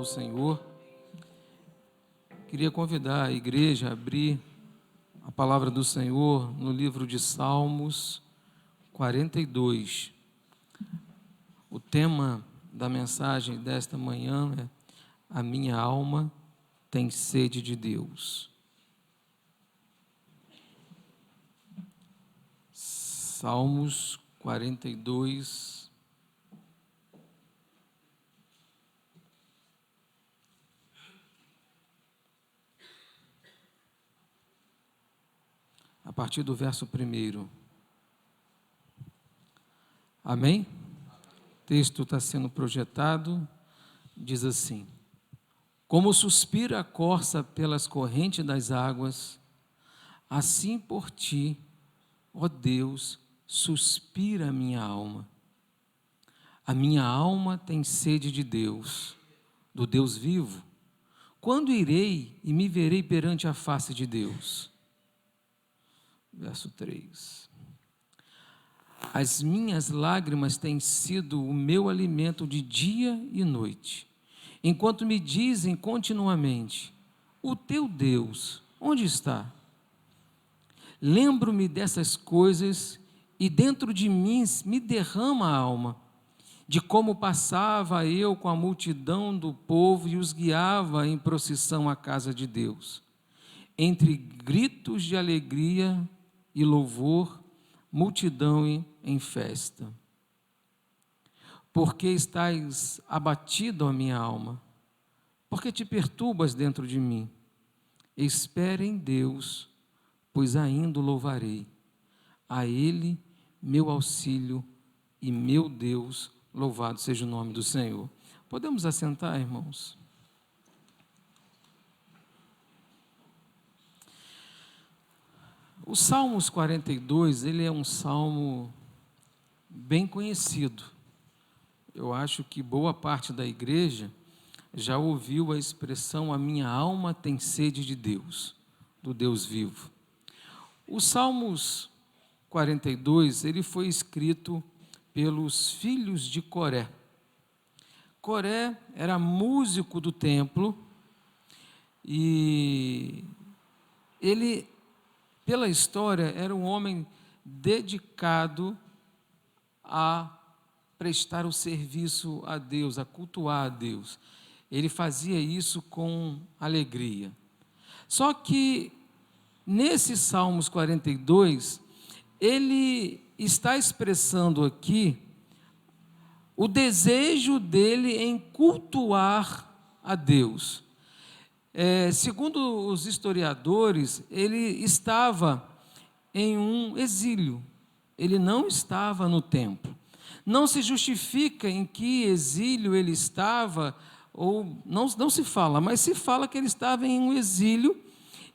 ao Senhor. Queria convidar a igreja a abrir a palavra do Senhor no livro de Salmos 42. O tema da mensagem desta manhã é: a minha alma tem sede de Deus. Salmos 42. A partir do verso 1. Amém? O texto está sendo projetado, diz assim: como suspira a corça pelas correntes das águas, assim por ti, ó Deus, suspira a minha alma. A minha alma tem sede de Deus, do Deus vivo. Quando irei e me verei perante a face de Deus? Verso 3. As minhas lágrimas têm sido o meu alimento de dia e noite, enquanto me dizem continuamente: o teu Deus, onde está? Lembro-me dessas coisas e dentro de mim me derrama a alma, de como passava eu com a multidão do povo e os guiava em procissão à casa de Deus, entre gritos de alegria e louvor, multidão em festa. Porque estás abatido, ó minha alma? Porque te perturbas dentro de mim? Espere em Deus, pois ainda o louvarei. A Ele, meu auxílio e meu Deus, louvado seja o nome do Senhor. Podemos assentar, irmãos? O Salmos 42, ele é um salmo bem conhecido. Eu acho que boa parte da igreja já ouviu a expressão: a minha alma tem sede de Deus, do Deus vivo. O Salmos 42, ele foi escrito pelos filhos de Coré. Coré era músico do templo e ele, pela história, era um homem dedicado a prestar o serviço a Deus, a cultuar a Deus. Ele fazia isso com alegria. Só que, nesse Salmos 42, ele está expressando aqui o desejo dele em cultuar a Deus. Segundo os historiadores, ele estava em um exílio, ele não estava no templo. Não se justifica em que exílio ele estava, ou não se fala, mas se fala que ele estava em um exílio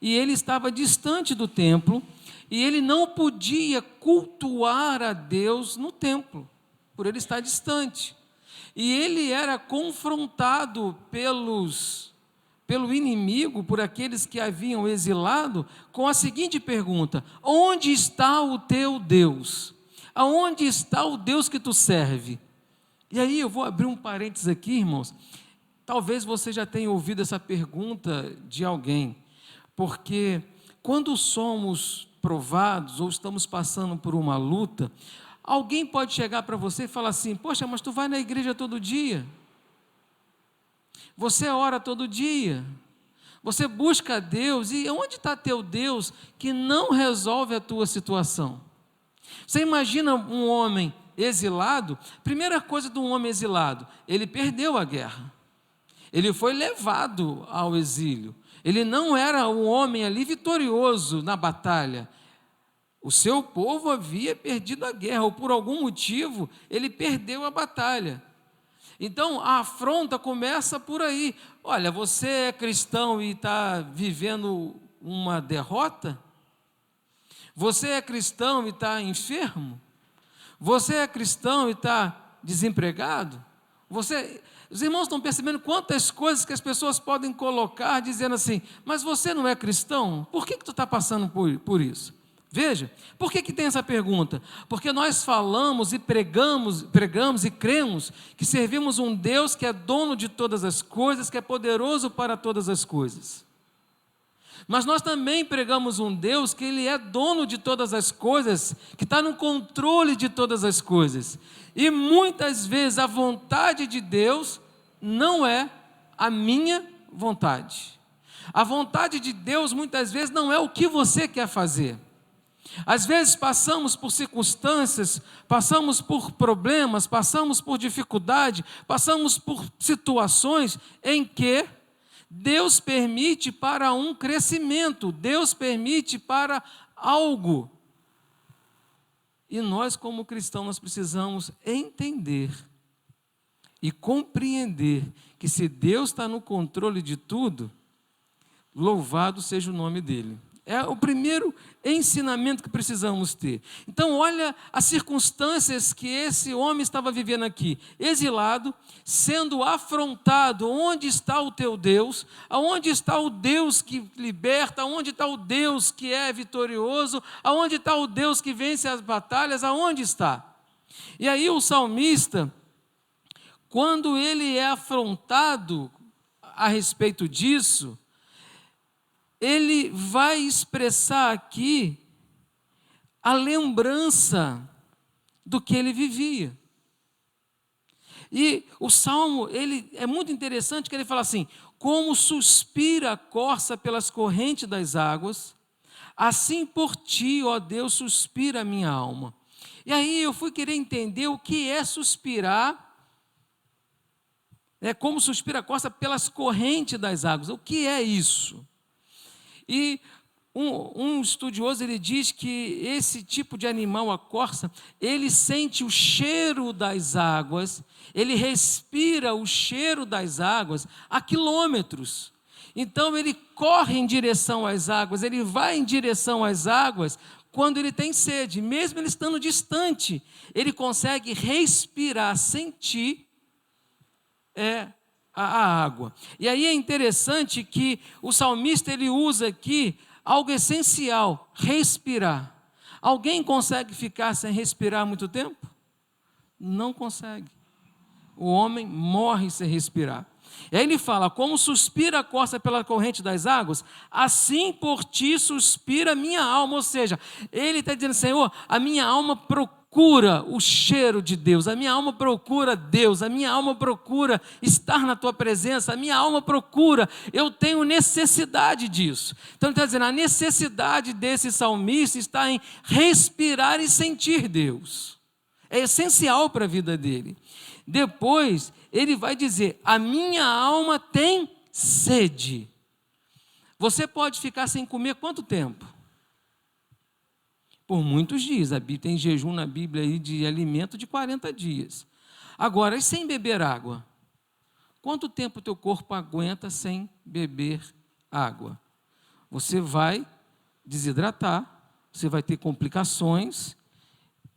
e ele estava distante do templo e ele não podia cultuar a Deus no templo, por ele estar distante. E ele era confrontado pelo inimigo, por aqueles que haviam exilado, com a seguinte pergunta: onde está o teu Deus? Aonde está o Deus que tu serve? E aí eu vou abrir um parênteses aqui, irmãos. Talvez você já tenha ouvido essa pergunta de alguém, porque quando somos provados ou estamos passando por uma luta, alguém pode chegar para você e falar assim: poxa, mas tu vai na igreja todo dia? Você ora todo dia, você busca a Deus, e onde está teu Deus que não resolve a tua situação? Você imagina um homem exilado? Primeira coisa de um homem exilado: ele perdeu a guerra, ele foi levado ao exílio, ele não era um homem ali vitorioso na batalha. O seu povo havia perdido a guerra, ou por algum motivo ele perdeu a batalha. Então a afronta começa por aí. Olha, você é cristão e está vivendo uma derrota? Você é cristão e está enfermo? Você é cristão e está desempregado? Os irmãos estão percebendo quantas coisas que as pessoas podem colocar dizendo assim: mas você não é cristão? Por que tu está passando por isso? Veja, por que tem essa pergunta? Porque nós falamos e pregamos e cremos que servimos um Deus que é dono de todas as coisas, que é poderoso para todas as coisas. Mas nós também pregamos um Deus que Ele é dono de todas as coisas, que está no controle de todas as coisas. E muitas vezes a vontade de Deus não é a minha vontade. A vontade de Deus muitas vezes não é o que você quer fazer. Às vezes passamos por circunstâncias, passamos por problemas, passamos por dificuldade, passamos por situações em que Deus permite para um crescimento, Deus permite para algo. E nós, como cristãos, nós precisamos entender e compreender que se Deus está no controle de tudo, louvado seja o nome dEle. É o primeiro ensinamento que precisamos ter. Então, olha as circunstâncias que esse homem estava vivendo aqui. Exilado, sendo afrontado. Onde está o teu Deus? Aonde está o Deus que liberta? Aonde está o Deus que é vitorioso? Aonde está o Deus que vence as batalhas? Aonde está? E aí o salmista, quando ele é afrontado a respeito disso, ele vai expressar aqui a lembrança do que ele vivia. E o salmo, ele é muito interessante que ele fala assim: como suspira a corça pelas correntes das águas, assim por ti, ó Deus, suspira a minha alma. E aí eu fui querer entender o que é suspirar, como suspira a corça pelas correntes das águas. O que é isso? E um estudioso, ele diz que esse tipo de animal, a corça, ele sente o cheiro das águas, ele respira o cheiro das águas a quilômetros. Então ele corre em direção às águas, ele vai em direção às águas quando ele tem sede. Mesmo ele estando distante, ele consegue respirar, sentir a água. E aí é interessante que o salmista ele usa aqui algo essencial: respirar. Alguém consegue ficar sem respirar muito tempo? Não consegue. O homem morre sem respirar. E aí ele fala: como suspira a corça pela corrente das águas, assim por ti suspira a minha alma. Ou seja, ele está dizendo: Senhor, a minha alma procura o cheiro de Deus, a minha alma procura Deus, a minha alma procura estar na tua presença, a minha alma procura, eu tenho necessidade disso. Então ele está dizendo, a necessidade desse salmista está em respirar e sentir Deus. É essencial para a vida dele. Depois ele vai dizer: a minha alma tem sede. Você pode ficar sem comer quanto tempo? Por muitos dias. Tem jejum na Bíblia aí de alimento de 40 dias. Agora, e sem beber água? Quanto tempo o teu corpo aguenta sem beber água? Você vai desidratar, você vai ter complicações,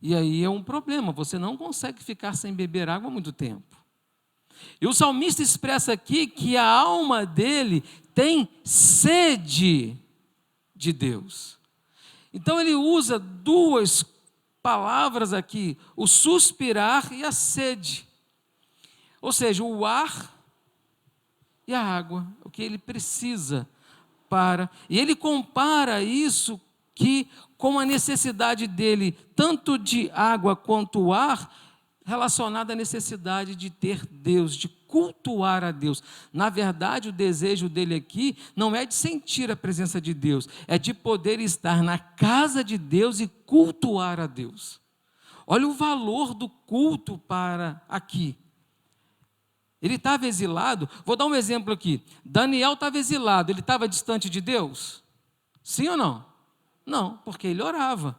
e aí é um problema. Você não consegue ficar sem beber água há muito tempo. E o salmista expressa aqui que a alma dele tem sede de Deus. Então ele usa duas palavras aqui, o suspirar e a sede. Ou seja, o ar e a água, o que ele precisa para... E ele compara isso com a necessidade dele, tanto de água quanto ar, relacionada à necessidade de ter Deus, de cultuar a Deus. Na verdade, o desejo dele aqui não é de sentir a presença de Deus, é de poder estar na casa de Deus e cultuar a Deus. Olha o valor do culto para aqui. Ele estava exilado, vou dar um exemplo aqui. Daniel estava exilado, ele estava distante de Deus? Sim ou não? Não, porque ele orava.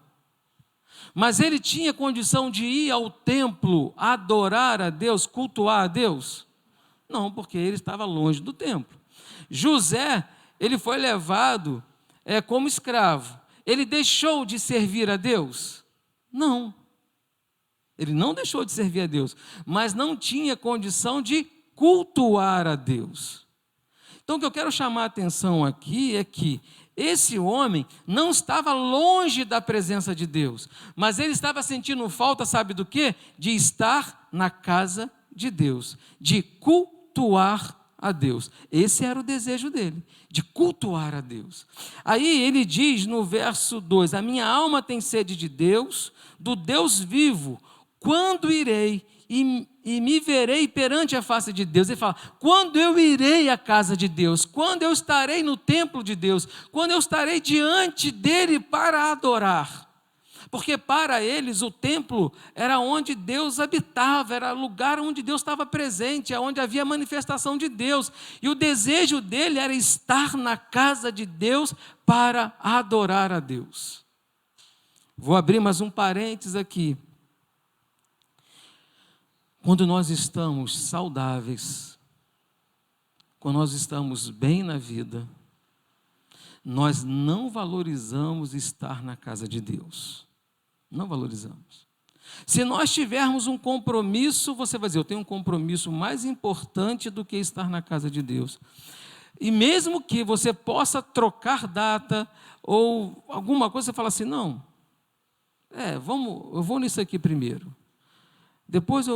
Mas ele tinha condição de ir ao templo, adorar a Deus, cultuar a Deus? Não, porque ele estava longe do templo. José, ele foi levado como escravo. Ele deixou de servir a Deus? Não. Ele não deixou de servir a Deus, mas não tinha condição de cultuar a Deus. Então, o que eu quero chamar a atenção aqui é que esse homem não estava longe da presença de Deus, mas ele estava sentindo falta, sabe do quê? De estar na casa de Deus, de cultuar a Deus. Esse era o desejo dele, de cultuar a Deus. Aí ele diz no verso 2: a minha alma tem sede de Deus, do Deus vivo. Quando irei e me verei perante a face de Deus? Ele fala: quando eu irei à casa de Deus? Quando eu estarei no templo de Deus? Quando eu estarei diante dele para adorar? Porque para eles o templo era onde Deus habitava, era o lugar onde Deus estava presente, onde havia manifestação de Deus. E o desejo dele era estar na casa de Deus para adorar a Deus. Vou abrir mais um parênteses aqui. Quando nós estamos saudáveis, quando nós estamos bem na vida, nós não valorizamos estar na casa de Deus. Não valorizamos. Se nós tivermos um compromisso, você vai dizer: eu tenho um compromisso mais importante do que estar na casa de Deus. E mesmo que você possa trocar data ou alguma coisa, você fala assim: não, eu vou nisso aqui primeiro. Depois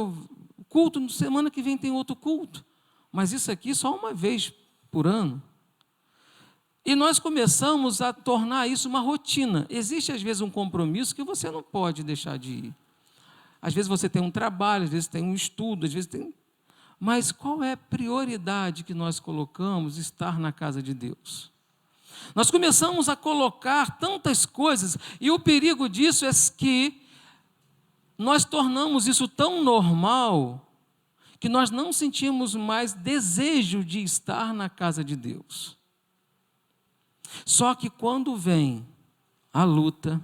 culto, semana que vem tem outro culto. Mas isso aqui só uma vez por ano. E nós começamos a tornar isso uma rotina. Existe às vezes um compromisso que você não pode deixar de ir. Às vezes você tem um trabalho, às vezes tem um estudo, às vezes tem... Mas qual é a prioridade que nós colocamos? Estar na casa de Deus. Nós começamos a colocar tantas coisas, e o perigo disso é que nós tornamos isso tão normal que nós não sentimos mais desejo de estar na casa de Deus. Só que quando vem a luta,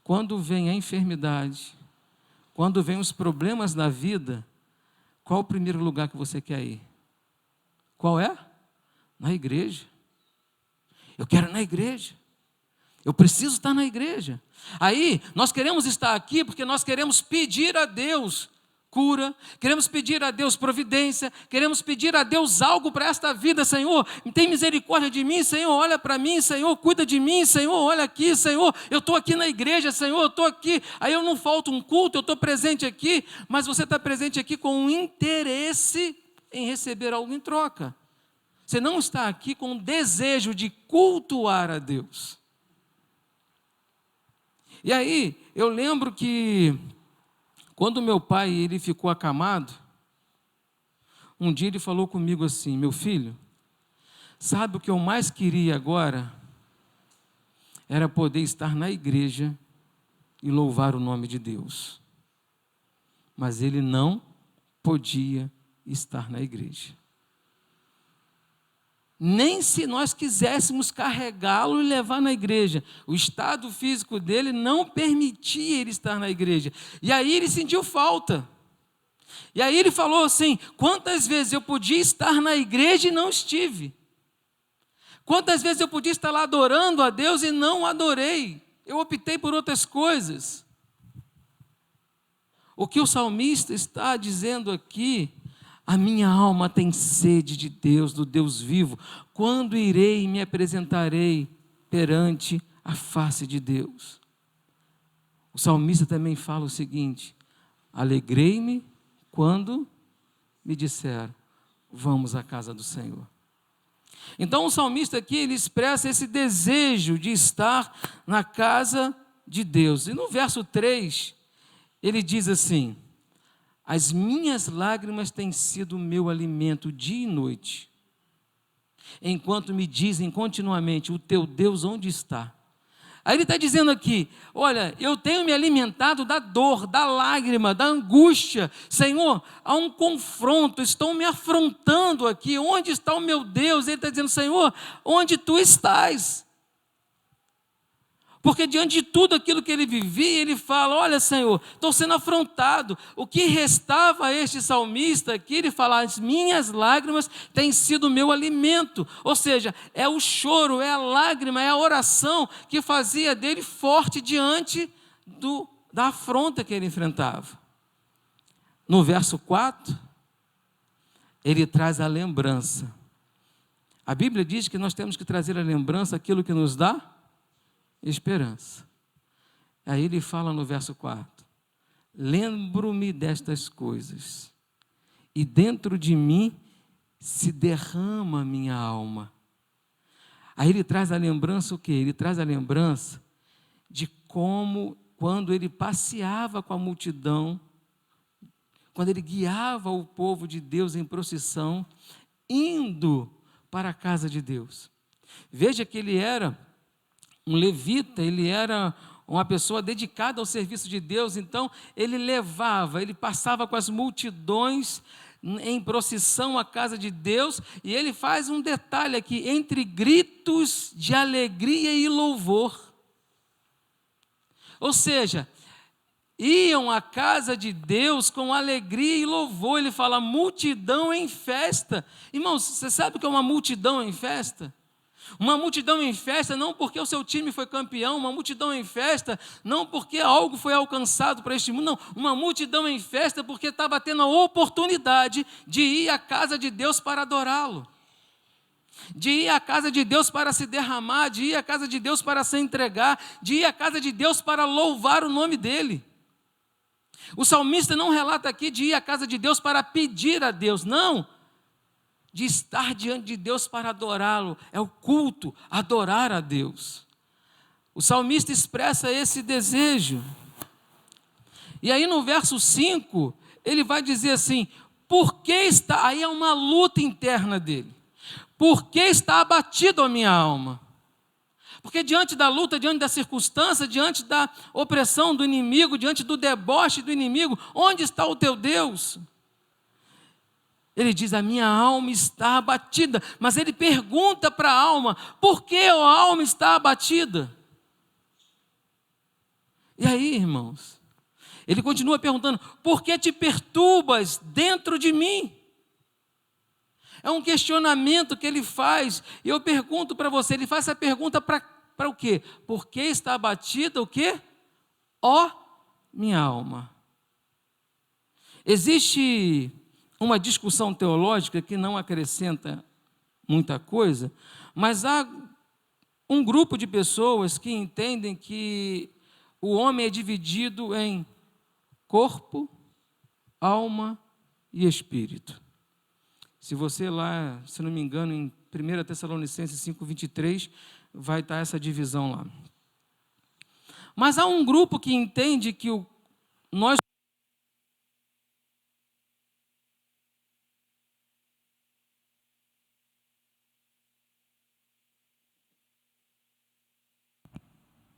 quando vem a enfermidade, quando vem os problemas da vida, qual o primeiro lugar que você quer ir? Qual é? Na igreja. Eu quero ir na igreja. Eu preciso estar na igreja. Aí, nós queremos estar aqui porque nós queremos pedir a Deus cura, queremos pedir a Deus providência, queremos pedir a Deus algo para esta vida. Senhor, tem misericórdia de mim, Senhor, olha para mim, Senhor, cuida de mim, Senhor, olha aqui, Senhor, eu estou aqui na igreja, Senhor, eu estou aqui, aí eu não falto um culto, eu estou presente aqui, mas você está presente aqui com um interesse em receber algo em troca. Você não está aqui com um desejo de cultuar a Deus. E aí, eu lembro que quando meu pai ele ficou acamado, um dia ele falou comigo assim: meu filho, sabe o que eu mais queria agora? Era poder estar na igreja e louvar o nome de Deus. Mas ele não podia estar na igreja. Nem se nós quiséssemos carregá-lo e levar na igreja. O estado físico dele não permitia ele estar na igreja. E aí ele sentiu falta. E aí ele falou assim: quantas vezes eu podia estar na igreja e não estive? Quantas vezes eu podia estar lá adorando a Deus e não adorei? Eu optei por outras coisas. O que o salmista está dizendo aqui: a minha alma tem sede de Deus, do Deus vivo. Quando irei e me apresentarei perante a face de Deus? O salmista também fala o seguinte: alegrei-me quando me disseram, vamos à casa do Senhor. Então o salmista aqui, ele expressa esse desejo de estar na casa de Deus. E no verso 3, ele diz assim: as minhas lágrimas têm sido o meu alimento dia e noite, enquanto me dizem continuamente, o teu Deus onde está? Aí ele está dizendo aqui: olha, eu tenho me alimentado da dor, da lágrima, da angústia. Senhor, há um confronto, estão me afrontando aqui, onde está o meu Deus? Ele está dizendo: Senhor, onde tu estás? Porque diante de tudo aquilo que ele vivia, ele fala: olha, Senhor, estou sendo afrontado. O que restava a este salmista aqui, ele fala: as minhas lágrimas têm sido o meu alimento. Ou seja, é o choro, é a lágrima, é a oração que fazia dele forte diante da afronta que ele enfrentava. No verso 4, ele traz a lembrança A Bíblia diz que nós temos que trazer à lembrança aquilo que nos dá esperança. Aí ele fala no verso 4: lembro-me destas coisas, e dentro de mim se derrama a minha alma. Aí ele traz a lembrança o quê? Ele traz a lembrança de como, quando ele passeava com a multidão, quando ele guiava o povo de Deus em procissão, indo para a casa de Deus. Veja que ele era um levita, ele era uma pessoa dedicada ao serviço de Deus, então ele passava com as multidões em procissão à casa de Deus, e ele faz um detalhe aqui, entre gritos de alegria e louvor. Ou seja, iam à casa de Deus com alegria e louvor. Ele fala multidão em festa. Irmãos, você sabe o que é uma multidão em festa? Uma multidão em festa não porque o seu time foi campeão, uma multidão em festa não porque algo foi alcançado para este mundo, não. Uma multidão em festa porque estava tendo a oportunidade de ir à casa de Deus para adorá-lo, de ir à casa de Deus para se derramar, de ir à casa de Deus para se entregar, de ir à casa de Deus para louvar o nome dEle. O salmista não relata aqui de ir à casa de Deus para pedir a Deus, não. De estar diante de Deus para adorá-lo, é o culto, adorar a Deus. O salmista expressa esse desejo. E aí no verso 5, ele vai dizer assim, aí é uma luta interna dele. Por que está abatido a minha alma? Porque diante da luta, diante da circunstância, diante da opressão do inimigo, diante do deboche do inimigo, onde está o teu Deus? Ele diz, a minha alma está abatida. Mas ele pergunta para a alma, por que a alma está abatida? E aí, irmãos, ele continua perguntando, por que te perturbas dentro de mim? É um questionamento que ele faz, e eu pergunto para você, ele faz essa pergunta para o quê? Por que está abatida o quê? Ó minha alma. Existe uma discussão teológica que não acrescenta muita coisa, mas há um grupo de pessoas que entendem que o homem é dividido em corpo, alma e espírito. Se você lá, se não me engano, em 1 Tessalonicenses 5:23, vai estar essa divisão lá. Mas há um grupo que entende que nós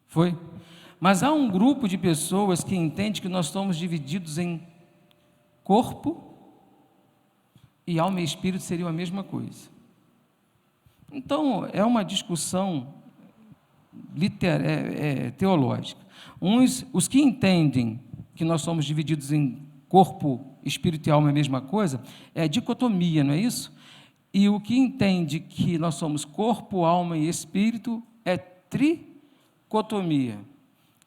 Foi? Mas há um grupo de pessoas que entende que nós somos divididos em corpo e alma e espírito seriam a mesma coisa. Então, é uma discussão teológica. Os que entendem que nós somos divididos em corpo, espírito e alma é a mesma coisa, é dicotomia, não é isso? E o que entende que nós somos corpo, alma e espírito é tricotomia,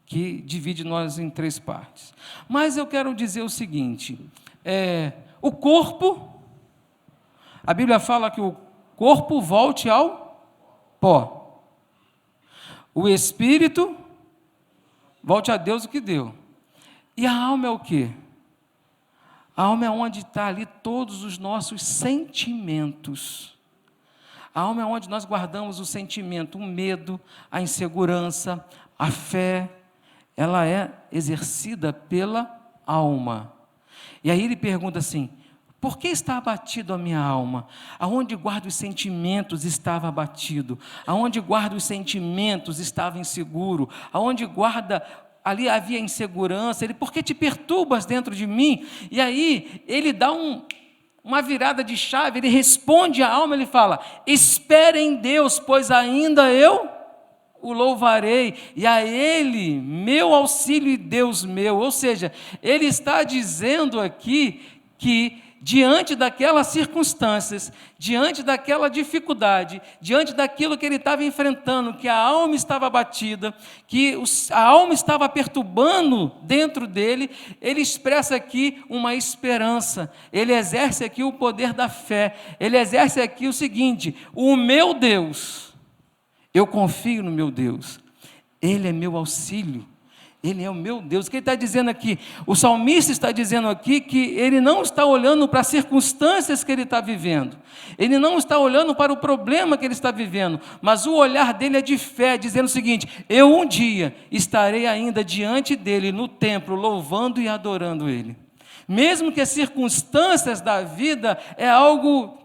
que divide nós em 3 partes. Mas eu quero dizer o seguinte, o corpo, a Bíblia fala que o corpo volte ao pó. O espírito volte a Deus o que deu. E a alma é o quê? A alma é onde está ali todos os nossos sentimentos. A alma é onde nós guardamos o sentimento, o medo, a insegurança, a fé. Ela é exercida pela alma. E aí ele pergunta assim, por que está abatido a minha alma? Aonde guardo os sentimentos estava abatido. Aonde guardo os sentimentos estava inseguro. Aonde guarda, ali havia insegurança. Ele, por que te perturbas dentro de mim? E aí ele dá uma virada de chave, ele responde à alma, ele fala, espere em Deus, pois ainda eu o louvarei, e a Ele, meu auxílio e Deus meu. Ou seja, ele está dizendo aqui que diante daquelas circunstâncias, diante daquela dificuldade, diante daquilo que ele estava enfrentando, que a alma estava abatida, que a alma estava perturbando dentro dele, ele expressa aqui uma esperança, ele exerce aqui o poder da fé, ele exerce aqui o seguinte: o meu Deus, eu confio no meu Deus, Ele é meu auxílio, Ele é o meu Deus. O que ele está dizendo aqui? O salmista está dizendo aqui que ele não está olhando para as circunstâncias que ele está vivendo, ele não está olhando para o problema que ele está vivendo, mas o olhar dele é de fé, dizendo o seguinte: eu um dia estarei ainda diante dele no templo, louvando e adorando Ele. Mesmo que as circunstâncias da vida é algo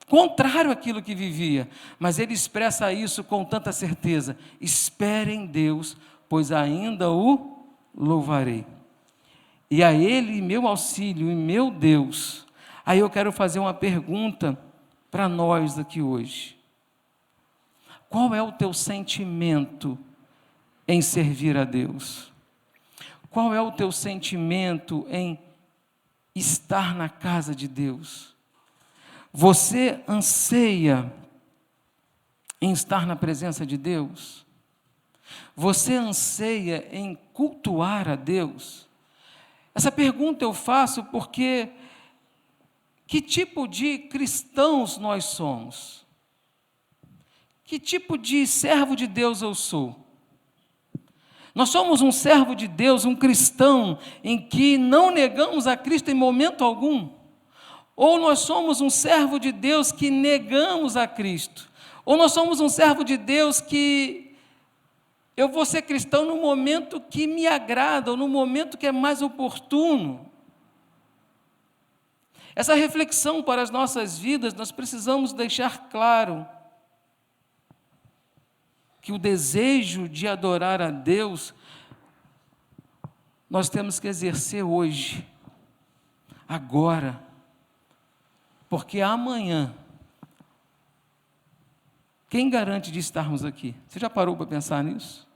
contrário àquilo que vivia, mas ele expressa isso com tanta certeza: espere em Deus, pois ainda o louvarei. E a Ele, meu auxílio e meu Deus. Aí eu quero fazer uma pergunta para nós aqui hoje. Qual é o teu sentimento em servir a Deus? Qual é o teu sentimento em estar na casa de Deus? Você anseia em estar na presença de Deus? Você anseia em cultuar a Deus? Essa pergunta eu faço porque que tipo de cristãos nós somos? Que tipo de servo de Deus eu sou? Nós somos um servo de Deus, um cristão, em que não negamos a Cristo em momento algum? Ou nós somos um servo de Deus que negamos a Cristo? Ou nós somos um servo de Deus que eu vou ser cristão no momento que me agrada, ou no momento que é mais oportuno? Essa reflexão para as nossas vidas, nós precisamos deixar claro que o desejo de adorar a Deus, nós temos que exercer hoje, agora, porque amanhã, quem garante de estarmos aqui? Você já parou para pensar nisso?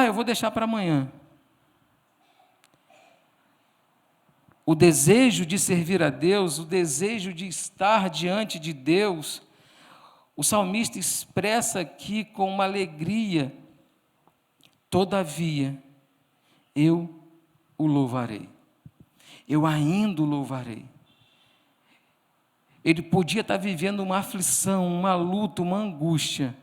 Eu vou deixar para amanhã. O desejo de servir a Deus, o desejo de estar diante de Deus, o salmista expressa aqui com uma alegria: todavia, eu o louvarei, eu ainda o louvarei. Ele podia estar vivendo uma aflição, uma luta, uma angústia,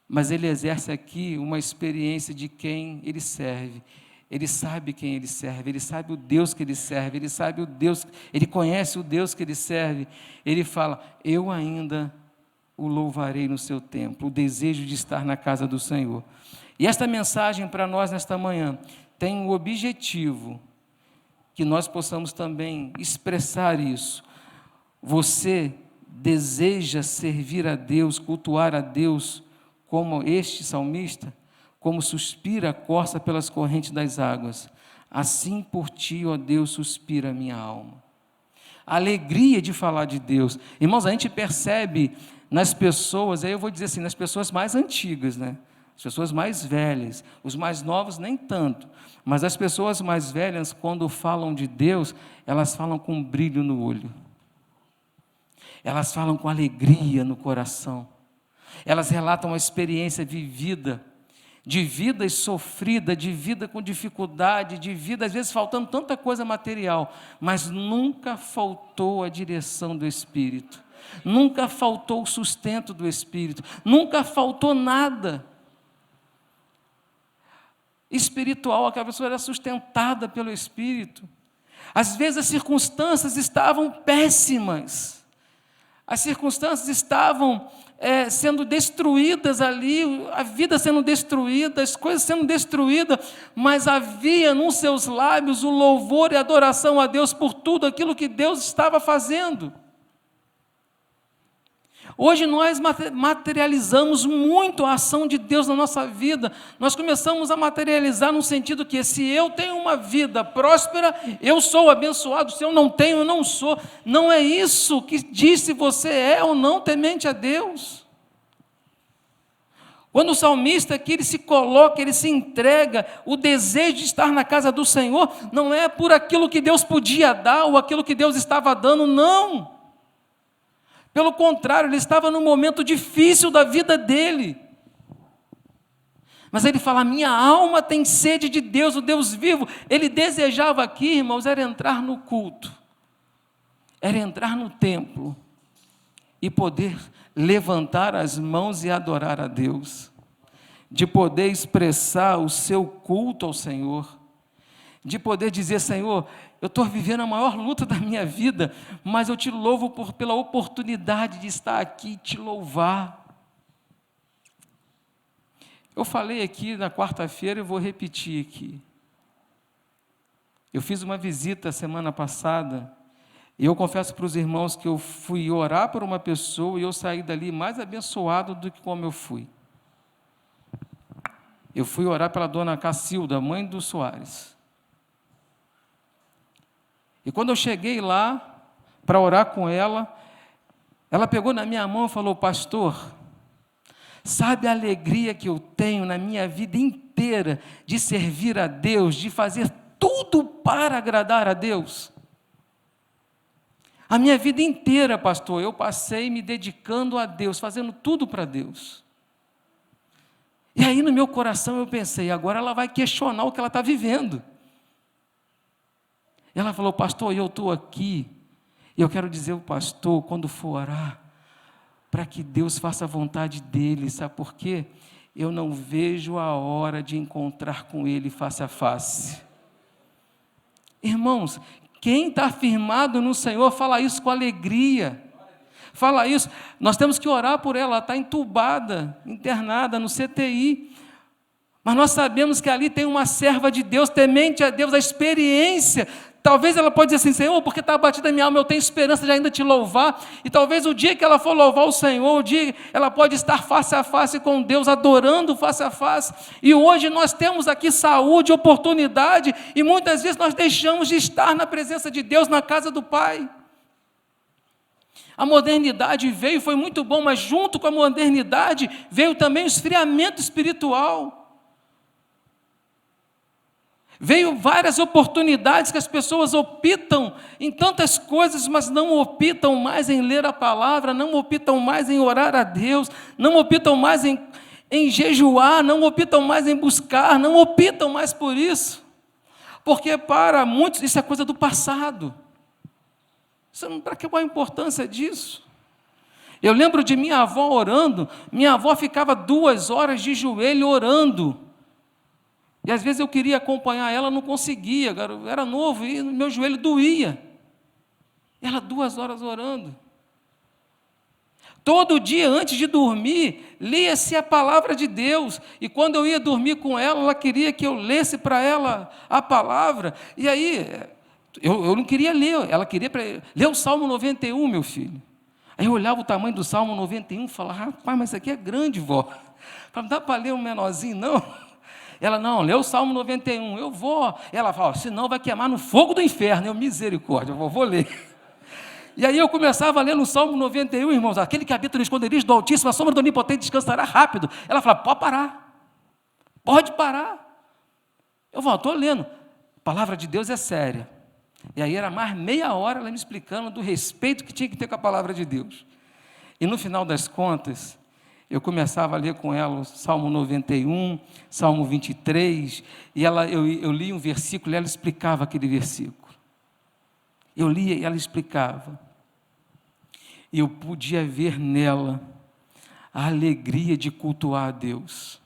mas ele exerce aqui uma experiência de quem ele serve. Ele sabe quem ele serve, ele sabe o Deus que ele serve, ele sabe o Deus, ele conhece o Deus que ele serve. Ele fala: eu ainda o louvarei no seu templo, o desejo de estar na casa do Senhor. E esta mensagem para nós nesta manhã tem o objetivo que nós possamos também expressar isso. Você deseja servir a Deus, cultuar a Deus como este salmista? Como suspira a corça pelas correntes das águas, assim por ti, ó Deus, suspira a minha alma. A alegria de falar de Deus. Irmãos, a gente percebe nas pessoas, aí eu vou dizer assim, nas pessoas mais antigas, né? As pessoas mais velhas, os mais novos nem tanto, mas as pessoas mais velhas, quando falam de Deus, elas falam com brilho no olho, elas falam com alegria no coração, elas relatam a experiência vivida, de vida sofrida, de vida com dificuldade, de vida às vezes faltando tanta coisa material, mas nunca faltou a direção do Espírito, nunca faltou o sustento do Espírito, nunca faltou nada espiritual. Aquela pessoa era sustentada pelo Espírito. Às vezes as circunstâncias estavam péssimas, as circunstâncias estavam sendo destruídas ali, a vida sendo destruída, as coisas sendo destruídas, mas havia nos seus lábios o louvor e a adoração a Deus por tudo aquilo que Deus estava fazendo. Hoje nós materializamos muito a ação de Deus na nossa vida. Nós começamos a materializar no sentido que se eu tenho uma vida próspera, eu sou abençoado, se eu não tenho, eu não sou. Não é isso que diz se você é ou não temente a Deus. Quando o salmista aqui, ele se coloca, ele se entrega, o desejo de estar na casa do Senhor, não é por aquilo que Deus podia dar, ou aquilo que Deus estava dando, não. Pelo contrário, ele estava num momento difícil da vida dele. Mas ele fala, minha alma tem sede de Deus, o Deus vivo. Ele desejava aqui, irmãos, era entrar no culto, era entrar no templo e poder levantar as mãos e adorar a Deus, de poder expressar o seu culto ao Senhor, de poder dizer, Senhor, eu estou vivendo a maior luta da minha vida, mas eu te louvo pela oportunidade de estar aqui e te louvar. Eu falei aqui na quarta-feira e vou repetir aqui. Eu fiz uma visita semana passada, e eu confesso para os irmãos que eu fui orar por uma pessoa e eu saí dali mais abençoado do que como eu fui. Eu fui orar pela dona Cacilda, mãe do Soares. E quando eu cheguei lá para orar com ela, ela pegou na minha mão e falou, pastor, sabe a alegria que eu tenho na minha vida inteira de servir a Deus, de fazer tudo para agradar a Deus? A minha vida inteira, pastor, eu passei me dedicando a Deus, fazendo tudo para Deus. E aí no meu coração eu pensei, agora ela vai questionar o que ela está vivendo. E ela falou, pastor, eu estou aqui, e eu quero dizer ao pastor, quando for orar, para que Deus faça a vontade dEle, sabe por quê? Eu não vejo a hora de encontrar com Ele face a face. Irmãos, quem está firmado no Senhor, fala isso com alegria, fala isso, nós temos que orar por ela está entubada, internada no CTI, mas nós sabemos que ali tem uma serva de Deus, temente a Deus, a experiência. Talvez ela pode dizer assim, Senhor, porque está abatida a minha alma, eu tenho esperança de ainda te louvar, e talvez o dia que ela for louvar o Senhor, o dia ela pode estar face a face com Deus, adorando face a face, e hoje nós temos aqui saúde, oportunidade, e muitas vezes nós deixamos de estar na presença de Deus, na casa do Pai. A modernidade veio, foi muito bom, mas junto com a modernidade veio também o esfriamento espiritual. Veio várias oportunidades que as pessoas optam em tantas coisas, mas não optam mais em ler a palavra, não optam mais em orar a Deus, não optam mais em jejuar, não optam mais em buscar, não optam mais por isso. Porque para muitos isso é coisa do passado. Para que qual a importância disso? Eu lembro de minha avó orando, minha avó ficava 2 horas de joelho orando. E às vezes eu queria acompanhar ela, não conseguia, eu era novo e meu joelho doía. Ela 2 horas orando. Todo dia antes de dormir, lia-se a palavra de Deus. E quando eu ia dormir com ela, ela queria que eu lesse para ela a palavra. E aí, eu não queria ler, ela queria ler o Salmo 91, meu filho. Aí eu olhava o tamanho do Salmo 91 e falava, rapaz, mas isso aqui é grande, vó. Não dá para ler um menorzinho, não? Ela, não, lê o Salmo 91, eu vou. Ela fala, senão vai queimar no fogo do inferno. Eu, misericórdia, eu vou ler. E aí eu começava a ler no Salmo 91, irmãos, aquele que habita no esconderijo do Altíssimo, a sombra do Onipotente descansará rápido. Ela fala, pode parar. Eu falo, estou lendo. A palavra de Deus é séria. E aí era mais meia hora ela me explicando do respeito que tinha que ter com a palavra de Deus. E no final das contas, eu começava a ler com ela o Salmo 91, Salmo 23, e eu lia um versículo e ela explicava aquele versículo. Eu lia e ela explicava. E eu podia ver nela a alegria de cultuar a Deus,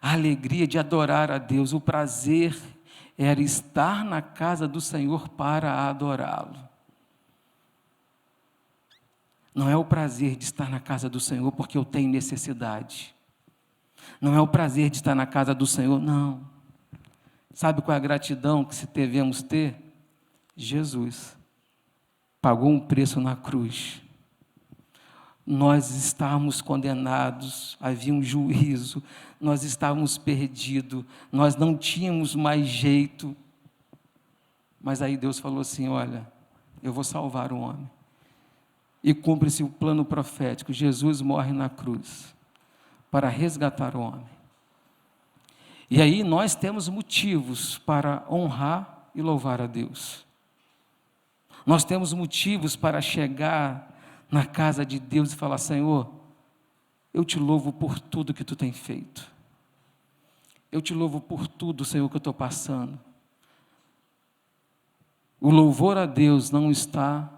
a alegria de adorar a Deus, o prazer era estar na casa do Senhor para adorá-lo. Não é o prazer de estar na casa do Senhor porque eu tenho necessidade. Não é o prazer de estar na casa do Senhor, não. Sabe qual é a gratidão que devemos ter? Jesus pagou um preço na cruz. Nós estávamos condenados, havia um juízo, nós estávamos perdidos, nós não tínhamos mais jeito. Mas aí Deus falou assim, olha, eu vou salvar o homem. E cumpre-se o plano profético, Jesus morre na cruz, para resgatar o homem. E aí nós temos motivos para honrar e louvar a Deus. Nós temos motivos para chegar na casa de Deus e falar: Senhor, eu te louvo por tudo que tu tem feito. Eu te louvo por tudo, Senhor, que eu estou passando. O louvor a Deus não está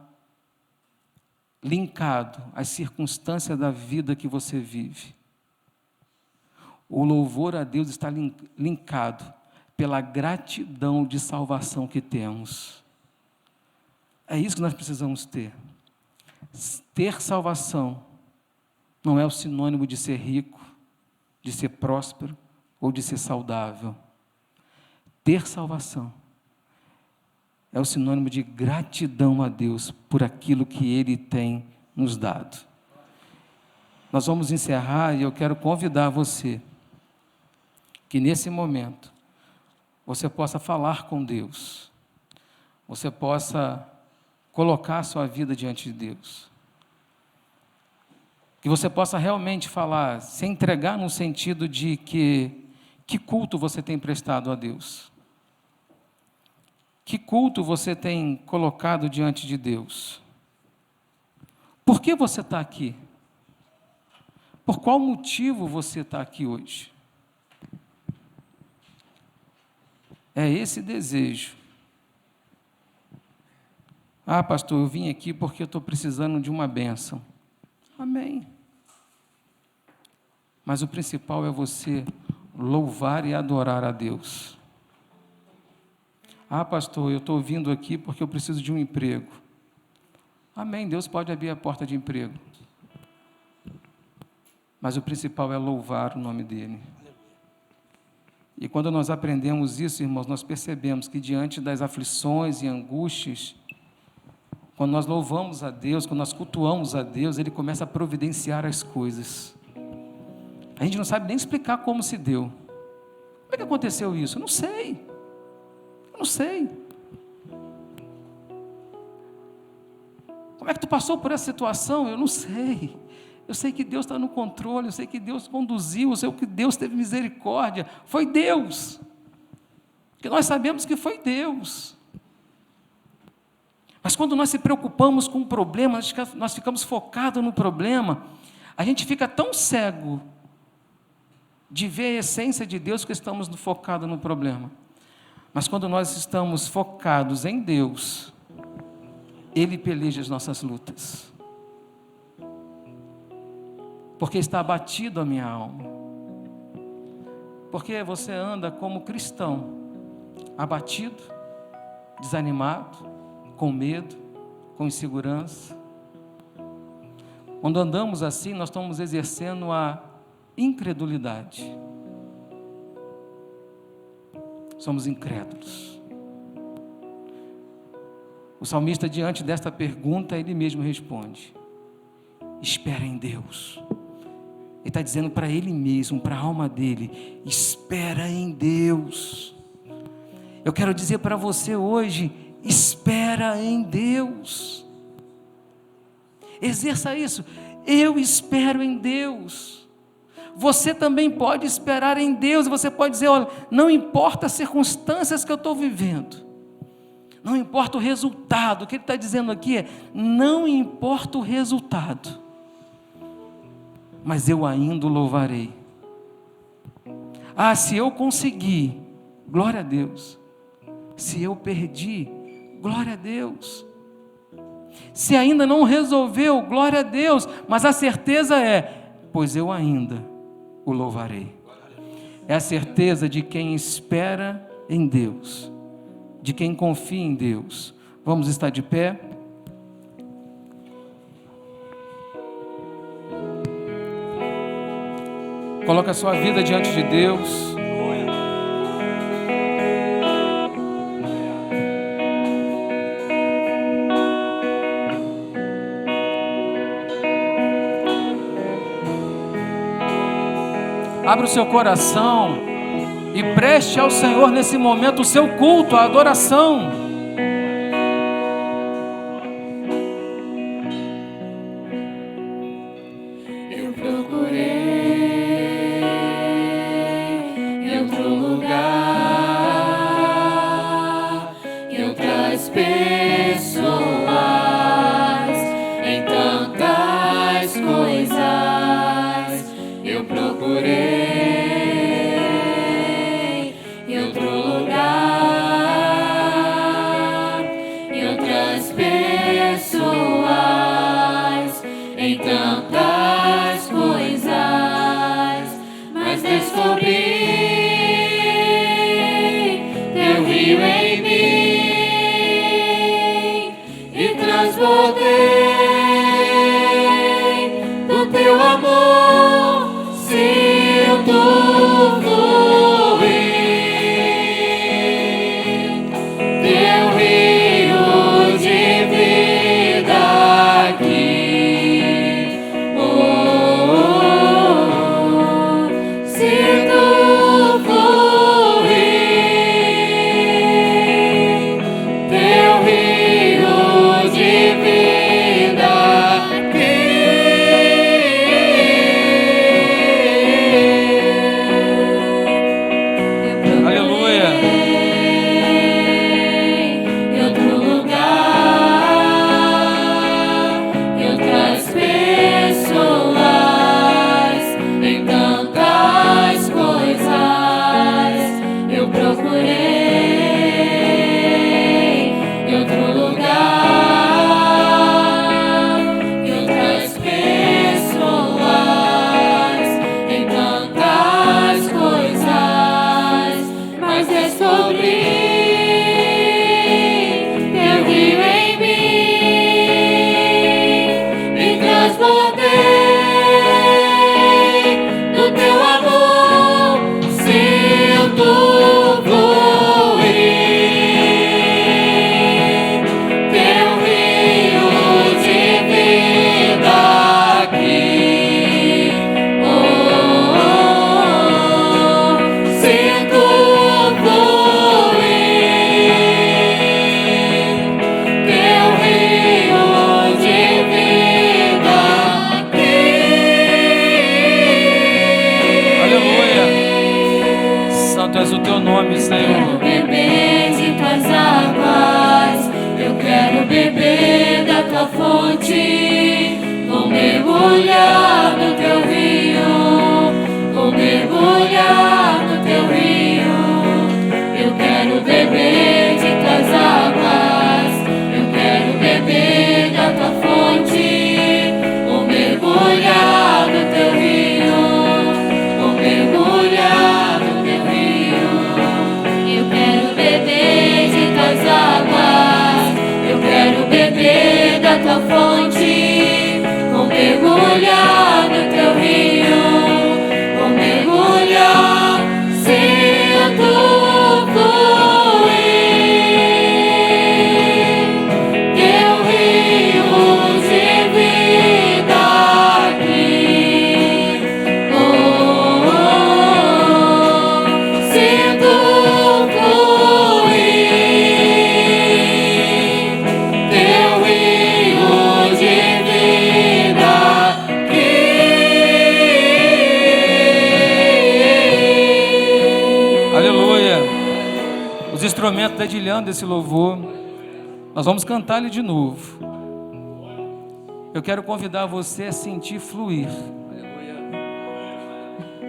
linkado às circunstâncias da vida que você vive. O louvor a Deus está linkado pela gratidão de salvação que temos. É isso que nós precisamos ter. Ter salvação não é o sinônimo de ser rico, de ser próspero ou de ser saudável. Ter salvação é o sinônimo de gratidão a Deus por aquilo que Ele tem nos dado. Nós vamos encerrar e eu quero convidar você que nesse momento você possa falar com Deus, você possa colocar a sua vida diante de Deus, que você possa realmente falar, se entregar no sentido de que culto você tem prestado a Deus, que culto você tem colocado diante de Deus, por que você está aqui, por qual motivo você está aqui hoje. É esse desejo. Ah, pastor, eu vim aqui porque eu estou precisando de uma bênção. Amém. Mas o principal é você louvar e adorar a Deus. Ah, pastor, eu estou vindo aqui porque eu preciso de um emprego. Amém, Deus pode abrir a porta de emprego. Mas o principal é louvar o nome dEle. E quando nós aprendemos isso, irmãos, nós percebemos que diante das aflições e angústias, quando nós louvamos a Deus, quando nós cultuamos a Deus, Ele começa a providenciar as coisas. A gente não sabe nem explicar como se deu. Como é que aconteceu isso? Eu não sei. Eu não sei. Como é que tu passou por essa situação? Eu não sei. Eu sei que Deus está no controle, eu sei que Deus conduziu, eu sei que Deus teve misericórdia. Foi Deus. Porque nós sabemos que foi Deus. Mas quando nós se preocupamos com um problema, nós ficamos focados no problema, a gente fica tão cego de ver a essência de Deus que estamos focados no problema. Mas quando nós estamos focados em Deus, Ele peleja as nossas lutas. Porque está abatido a minha alma. Porque você anda como cristão, abatido, desanimado, com medo, com insegurança. Quando andamos assim, nós estamos exercendo a incredulidade. Somos incrédulos. O salmista, diante desta pergunta, ele mesmo responde: espera em Deus. Ele está dizendo para ele mesmo, para a alma dele: espera em Deus. Eu quero dizer para você hoje: espera em Deus. Exerça isso. Eu espero em Deus. Você também pode esperar em Deus. Você pode dizer: olha, não importa as circunstâncias que eu estou vivendo, não importa o resultado. O que ele está dizendo aqui é: não importa o resultado, mas eu ainda o louvarei. Ah, se eu conseguir, glória a Deus. Se eu perdi, glória a Deus. Se ainda não resolveu, glória a Deus. Mas a certeza é: pois eu ainda o louvarei. É a certeza de quem espera em Deus, de quem confia em Deus. Vamos estar de pé? Coloca a sua vida diante de Deus. Abra o seu coração e preste ao Senhor nesse momento o seu culto, a adoração. Eu procurei coisas eu procurei em outro lugar, em outras pessoas, em tantas coisas, mas descobri teu rio em mim e transbordei do teu amor, sinto fluir teu rio de vida aqui. Oh, sinto fluir teu rio de vida aqui. Aleluia. Em outro lugar, em outras pessoas, em tantas coisas eu procurei. Em outro lugar, em outras pessoas, em tantas coisas, mas descobri teu rio em mim e transbordei do teu amor, sinto fluir teu rio de vida aqui. Oh, sinto fluir teu rio de vida aqui. Aleluia. Santo és o teu nome, Quero Senhor. beber de tuas águas, eu quero beber da tua fonte. Vou mergulhar no teu rio, vou mergulhar no teu rio. Eu quero beber de tuas águas, eu quero beber da tua fonte. Vou mergulhar no teu rio, vou mergulhar no teu rio. Eu quero beber de tuas águas, eu quero beber da tua fonte. Vou mergulhar no teu rio, vou mergulhar, sinto fluir teu rio de vida aqui. Oh, sinto fluir teu rio de vida aqui. Aleluia. Os instrumentos dedilhando esse louvor. Nós vamos cantar ele de novo. Eu quero convidar você a sentir fluir.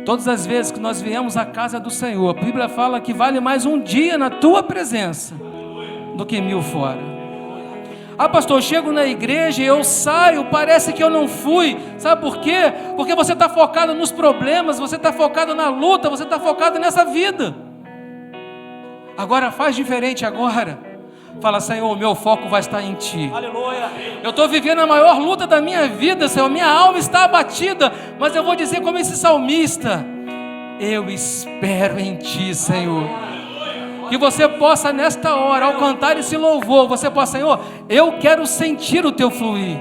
Todas as vezes que nós viemos à casa do Senhor, a Bíblia fala que vale mais um dia na tua presença do que 1000 fora. Ah, pastor, eu chego na igreja e eu saio, parece que eu não fui. Sabe por quê? Porque você está focado nos problemas, você está focado na luta, você está focado nessa vida. Agora faz diferente agora. Fala, Senhor, o meu foco vai estar em Ti. Aleluia. Eu estou vivendo a maior luta da minha vida, Senhor. Minha alma está abatida, mas eu vou dizer como esse salmista: eu espero em Ti, Senhor. Que você possa nesta hora, ao cantar esse louvor, você possa, Senhor, eu quero sentir o Teu fluir.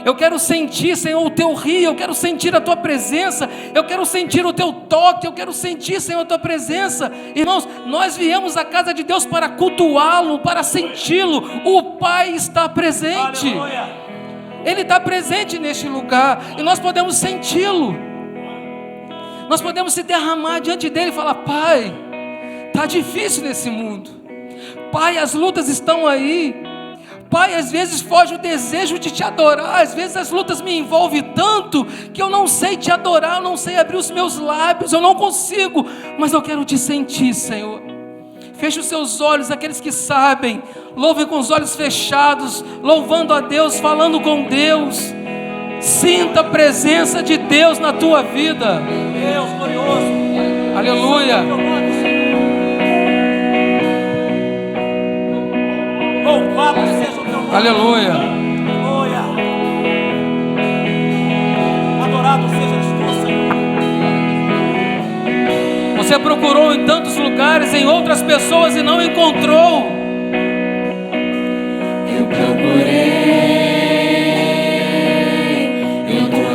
Eu quero sentir, Senhor, o Teu rio. Eu quero sentir a Tua presença. Eu quero sentir o Teu toque. Eu quero sentir, Senhor, a Tua presença. Irmãos, nós viemos à casa de Deus para cultuá-lo, para senti-lo. O Pai está presente. Aleluia. Ele está presente neste lugar e nós podemos senti-lo. Nós podemos se derramar diante dele e falar: Pai, está difícil nesse mundo. Pai, as lutas estão aí. Pai, às vezes foge o desejo de te adorar, às vezes as lutas me envolvem tanto que eu não sei te adorar, eu não sei abrir os meus lábios, eu não consigo, mas eu quero te sentir, Senhor. Feche os seus olhos, aqueles que sabem, louvem com os olhos fechados, louvando a Deus, falando com Deus. Sinta a presença de Deus na tua vida. Deus glorioso. Aleluia. Louvado seja o teu nome. Aleluia. Aleluia. Adorado sejas tu, Senhor. Você procurou em tantos lugares, em outras pessoas e não encontrou. Eu procurei em outro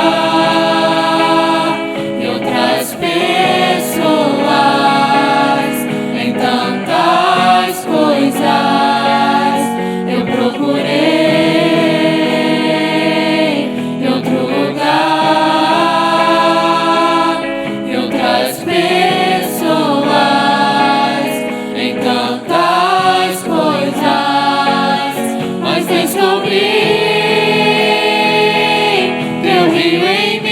lugar, em outras pessoas, em tantas coisas. Eu procurei em outro lugar, em outras pessoas, em tantas coisas, mas descobri teu rio em mim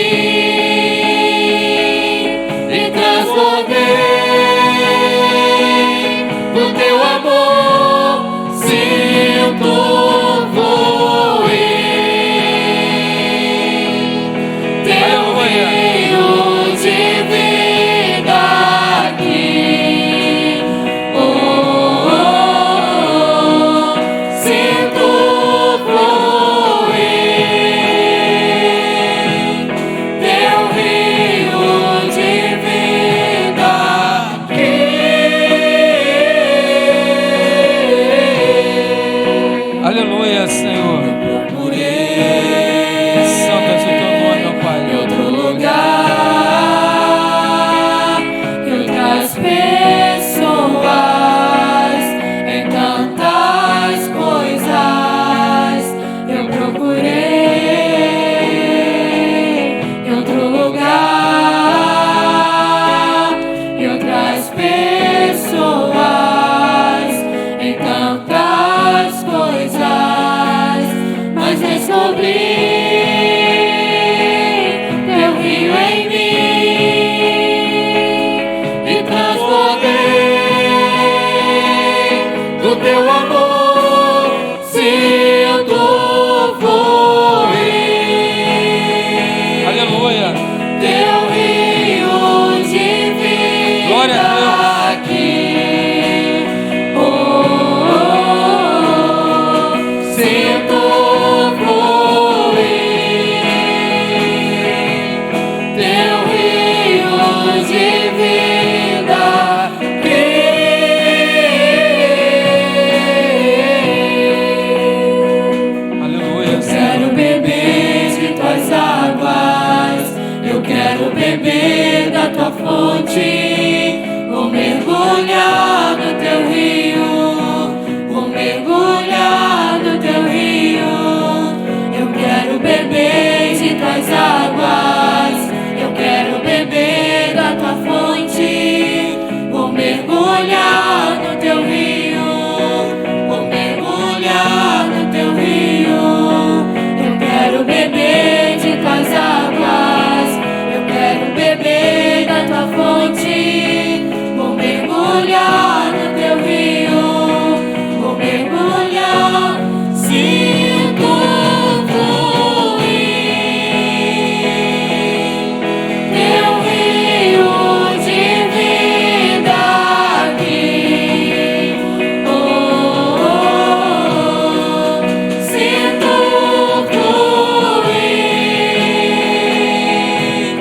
e transbordei o teu amor, sinto fluir teu rio de vida aqui. Oh, oh, oh, sinto fluir teu rio de vida aqui. Aleluia, Senhor. Procurei Santo és o teu nome, meu em Pai. outro lugar, em outras pessoas, em tantas coisas. Eu procurei em outro lugar, em outras pessoas, em tantas coisas, mas descobri teu rio em mim e transbordei do teu amor, sinto fluir Aleluia. teu rio de vida. Glória a Deus. Aqui. Oh, oh, oh, sinto fluir teu rio de vida aqui. Aleluia, Senhor. Quero beber de tuas águas, eu quero beber da tua fonte, vou mergulhar no teu rio, vou mergulhar no teu rio. Eu quero beber de tuas águas, eu quero beber da tua fonte, vou mergulhar no teu rio, vou mergulhar no teu rio. Eu quero beber de tuas águas, eu quero beber da tua fonte, vou mergulhar no teu rio, vou mergulhar, sinto fluir teu rio de vida aqui. Oh, oh, oh, sinto fluir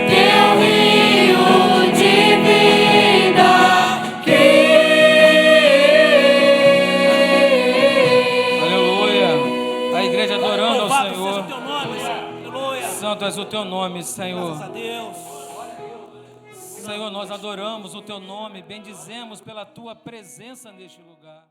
teu rio de vida aqui. Aleluia. A igreja adorando ao Louvado seja o Senhor. teu nome, Senhor. Aleluia. Santo és o teu nome, Graças Senhor. a Deus. Senhor, nós adoramos o teu nome, bendizemos pela tua presença neste lugar.